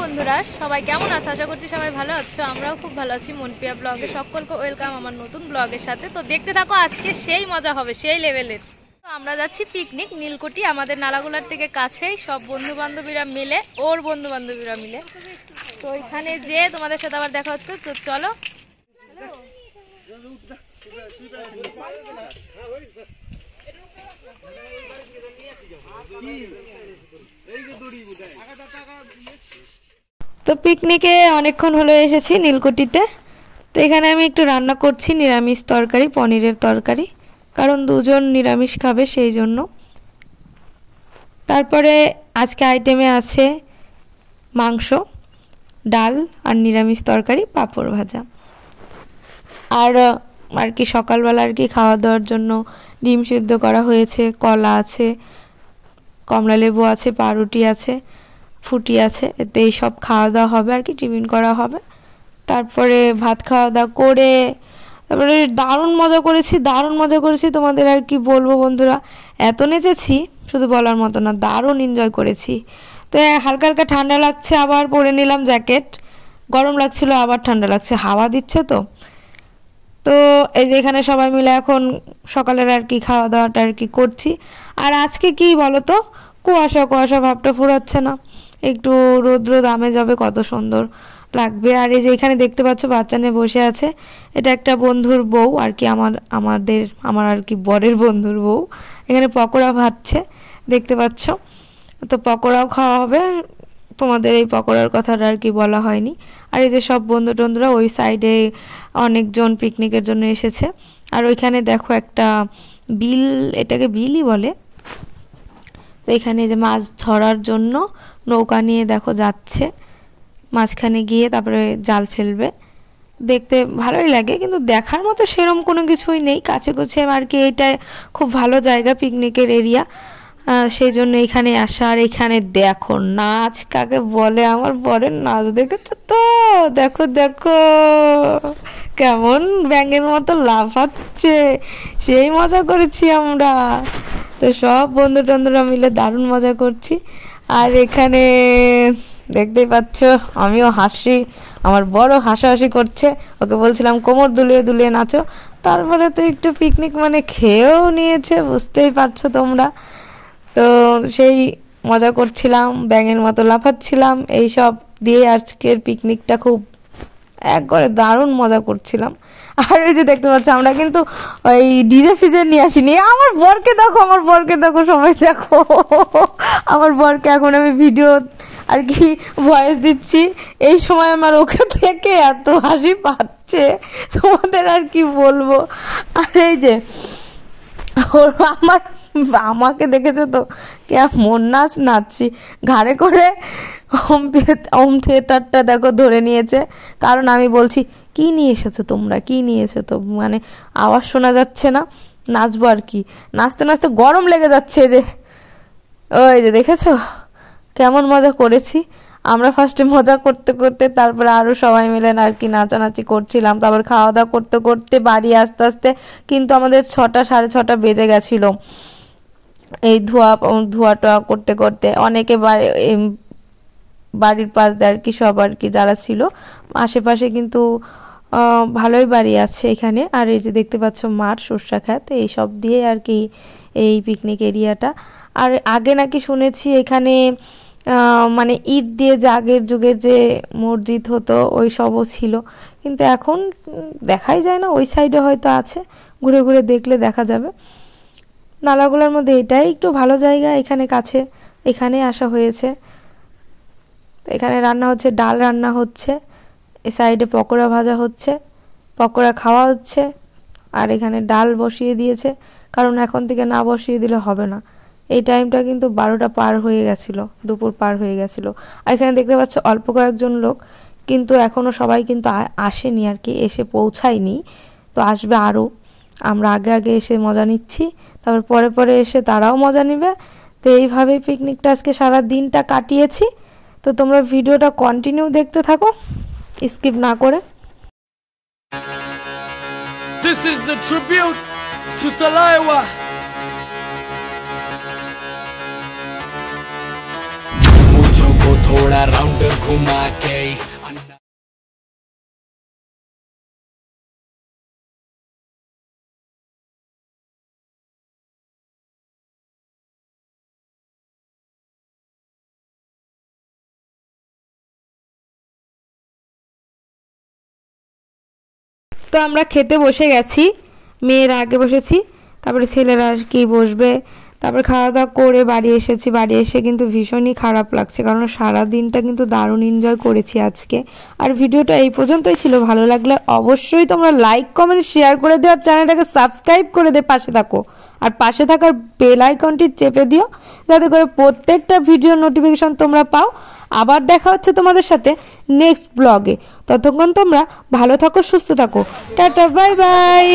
বন্ধুরা সবাই কেমন আছো? আশা করছি সবাই ভালো আছো। আমরাও খুব ভালো আছি। মনপ্রিয়া ব্লগে সকলকে ওয়েলকাম আমার নতুন ব্লগের সাথে। তো দেখতে থাকো, আজকে সেই মজা হবে, সেই লেভেলের। তো আমরা যাচ্ছি পিকনিক নীলকুঠি, আমাদের নালাগোলার থেকে কাছেই। সব বন্ধু বান্ধবীরা মিলে, ওর বন্ধু বান্ধবীরা মিলে। তো এখানে যে তোমাদের সাথে আবার দেখা হচ্ছে, তো চলো। তো পিকনিকে অনেকক্ষণ হলো এসেছি নীলকুঠিতে। তো এখানে আমি একটু রান্না করছি নিরামিষ তরকারি, পনিরের তরকারি, কারণ দুজন নিরামিষ খাবে সেই জন্য। তারপরে আজকে আইটেমে আছে মাংস, ডাল আর নিরামিষ তরকারি, পাঁপড় ভাজা। আর কি সকালবেলা আর কি খাওয়া দাওয়ার জন্য ডিম সিদ্ধ করা হয়েছে, কলা আছে, কমলা লেবু আছে, পাউরুটি আছে, ফুটি আছে। এতে এইসব খাওয়া দাওয়া হবে আর কি, টিফিন করা হবে। তারপরে ভাত খাওয়া দাওয়া করে তারপরে দারুণ মজা করেছি তোমাদের আর কি বলবো বন্ধুরা। এত নেচেছি শুধু বলার মতো না, দারুণ এনজয় করেছি। তো হালকা হালকা ঠান্ডা লাগছে, আবার পরে নিলাম জ্যাকেট। গরম লাগছিল, আবার ঠান্ডা লাগছে, হাওয়া দিচ্ছে। তো এই যে এখানে সবাই মিলে এখন সকালের আর কি খাওয়া দাওয়াটা আর কি করছি। আর আজকে কি বলো তো, কুয়াশা কুয়াশা ভাবটা ফুরাচ্ছে না, একটু রোদ আমে যাবে, কত সুন্দর লাগবে। আর এই যে এখানে দেখতে পাচ্ছ বাচ্চা নিয়ে বসে আছে, এটা একটা বন্ধুর বউ আর কি, আমার আর কি বরের বন্ধুর বউ। এখানে পকোড়া ভাজছে দেখতে পাচ্ছ। তো পকোড়াও খাওয়া হবে, তোমাদের এই পকোড়ার কথাটা আর কি বলা হয়নি। আর এই যে সব বন্ধু টন্ধুরা ওই সাইডে অনেকজন পিকনিকের জন্য এসেছে। আর ওইখানে দেখো একটা বিল, এটাকে বিলই বলে। তো এখানে যে মাছ ধরার জন্য নৌকা নিয়ে দেখো যাচ্ছে, মাঝখানে গিয়ে তারপরে জাল ফেলবে। দেখতে ভালোই লাগে, কিন্তু দেখার মতো সেরকম কোনো কিছুই নেই কাছে কুছে আর কি। এটা খুব ভালো জায়গা, পিকনিকের এরিয়া, সেই জন্য এখানে আসা। আর এখানে দেখো নাচ কাকে বলে, আমার বরের নাচ দেখেছো তো? দেখো দেখো কেমন ব্যাঙের মতো লাফাচ্ছে, সেই মজা করেছি আমরা। তো সব বন্ধু টন্ধুরা মিলে দারুণ মজা করছি। আর এখানে দেখতেই পাচ্ছ আমিও হাসি, আমার বড় হাসাহাসি করছে। ওকে বলছিলাম কোমর দুলিয়ে দুলিয়ে নাচো, তারপরে তো একটু পিকনিক মানে খেয়েও নিয়েছে, বুঝতেই পারছো তোমরা। তো সেই মজা করছিলাম, ব্যাঙের মতো লাফাচ্ছিলাম, এইসব দিয়ে আজকের পিকনিকটা খুব একবারে দারুণ মজা করছিলাম। আর এই যে দেখতে পাচ্ছ আমরা কিন্তু ওই ডিজে ফিজে নিয়ে আসিনি। আমার বরকে দেখো সবাই দেখো, আমার বরকে এখন আমি ভিডিও আর কি ভয়েস দিচ্ছি, এই সময় আমার ওকে থেকে এত হাসি পাচ্ছে তোমাদের আর কি বলবো। আর এই যে আমাকে দেখেছো তো কেমন নাচছি, ঘাড়ে করে হোম থিয়েটারটা দেখো ধরে নিয়েছে। কারণ আমি বলছি কি নিয়ে এসেছো তোমরা, কি নিয়ে এসেছো, তো মানে আওয়াজ শোনা যাচ্ছে না, নাচবো আর কি। নাচতে নাচতে গরম লেগে যাচ্ছে। যে ওই যে দেখেছো কেমন মজা করেছি আমরা। ফার্স্টে মজা করতে করতে তারপরে আরও সবাই মিলে আর কি নাচানাচি করছিলাম। তারপর খাওয়া দাওয়া করতে করতে বাড়ি আস্তে আস্তে কিন্তু আমাদের 6টা সাড়ে 6টা বেজে গেছিলো। এই ধোয়া করতে করতে অনেকে বাড়ির পাশ দিয়ে আর কি সব আর কি যারা ছিল আশেপাশে কিন্তু ভালোই বাড়ি আছে এখানে। আর এই যে দেখতে পাচ্ছ মাঠ, সর্ষা ক্ষেত, এইসব দিয়ে আর কি এই পিকনিক এরিয়াটা। আর আগে নাকি শুনেছি এখানে মানে ইট দিয়ে যে আগের যুগের যে মসজিদ হতো ওই সবও ছিল, কিন্তু এখন দেখাই যায় না। ওই সাইডে হয়তো আছে, ঘুরে ঘুরে দেখলে দেখা যাবে। নালাগুলোর মধ্যে এটাই একটু ভালো জায়গা, এখানে কাছে, এখানে আসা হয়েছে। এখানে রান্না হচ্ছে, ডাল রান্না হচ্ছে, এ সাইডে পকোড়া ভাজা হচ্ছে, পকোড়া খাওয়া হচ্ছে। আর এখানে ডাল বসিয়ে দিয়েছে, কারণ এখন থেকে না বসিয়ে দিলে হবে না। এই টাইমটা কিন্তু 12টা পার হয়ে গেছিলো, দুপুর পার হয়ে গেছিলো। আর এখানে দেখতে পাচ্ছ অল্প কয়েকজন লোক, কিন্তু এখনও সবাই কিন্তু আসেনি আর কি, এসে পৌঁছায়নি। তো আসবে আরও। আমরা আগে আগে এসে মজা নিচ্ছি, তারপর পরে পরে এসে তারাও মজা নেবে। তো এইভাবেই পিকনিকটা আজকে সারা দিনটা কাটিয়েছি। তো তোমরা ভিডিওটা কন্টিনিউ দেখতে থাকো, স্কিপ না করে। This is the tribute to Talaiwa. मुझको थोड़ा राउंड घुमा के। তো আমরা খেতে বসে গেছি, মেয়েরা আগে বসেছি, তারপরে ছেলেরা আর কি বসবে। তারপরে খাওয়া দাওয়া করে বাড়ি এসেছি। বাড়ি এসে কিন্তু ভীষণই খারাপ লাগছে, কারণ সারা দিনটা কিন্তু দারুণ এনজয় করেছি আজকে। আর ভিডিওটা এই পর্যন্তই ছিল। ভালো লাগলে অবশ্যই তোমরা লাইক কমেন্ট শেয়ার করে দিও, আর চ্যানেলটাকে সাবস্ক্রাইব করে দিয়ে পাশে থাকো। আর পাশে থাকার বেল আইকনটি চেপে দিও, যাতে করে প্রত্যেকটা ভিডিও নোটিফিকেশন তোমরা পাও। আবার দেখা হচ্ছে তোমাদের সাথে নেক্সট ব্লগে। ততক্ষণ তোমরা ভালো থাকো, সুস্থ থাকো। Tata, bye bye.